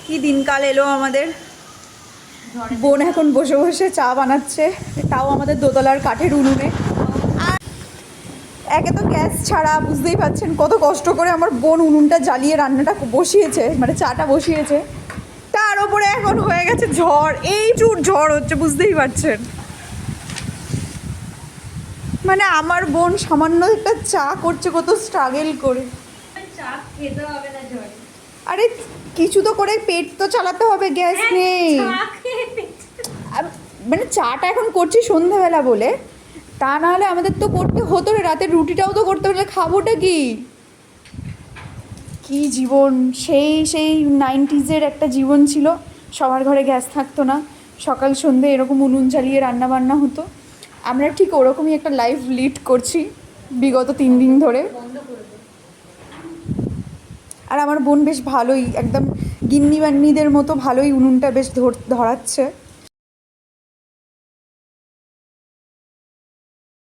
কি দিনকাল এলো আমাদের। বোন এখন বসে বসে চা বানাচ্ছে, তাও আমাদের দোতলার কাঠের উনুনে। আর একে তো গ্যাস ছাড়া বুঝতেই পারছেন কত কষ্ট করে আমার বোন উনুনটা জ্বালিয়ে রান্নাটা বসিয়েছে, মানে চাটা বসিয়েছে। তার ওপরে এখন হয়ে গেছে ঝড়, এই চুর ঝড় হচ্ছে, বুঝতেই পারছেন। মানে আমার বোন সামান্য একটা চা করছে কত স্ট্রাগল করে। চা খেতে হবে না ঝড়ে। আরে কিছু তো করে পেট তো চালাতে হবে, গ্যাস নেই। মানে চাটা এখন করছি সন্ধ্যাবেলা বলে, তা না হলে আমাদের তো করতে হতো রে, রাতের রুটিটাও তো করতে হলে, খাবোটা কি। কি জীবন, সেই 90s-এর একটা জীবন ছিল। সবার ঘরে গ্যাস থাকতো না, সকাল সন্ধে এরকম উনুন জ্বালিয়ে রান্না বান্না হতো। আমরা ঠিক ওরকমই একটা লাইফ লিড করছি বিগত 3 দিন ধরে। আর আমার বোন বেশ ভালোই, একদম গিন্নি বান্নিদের মতো ভালোই উনুনটা বেশ ধরাচ্ছে।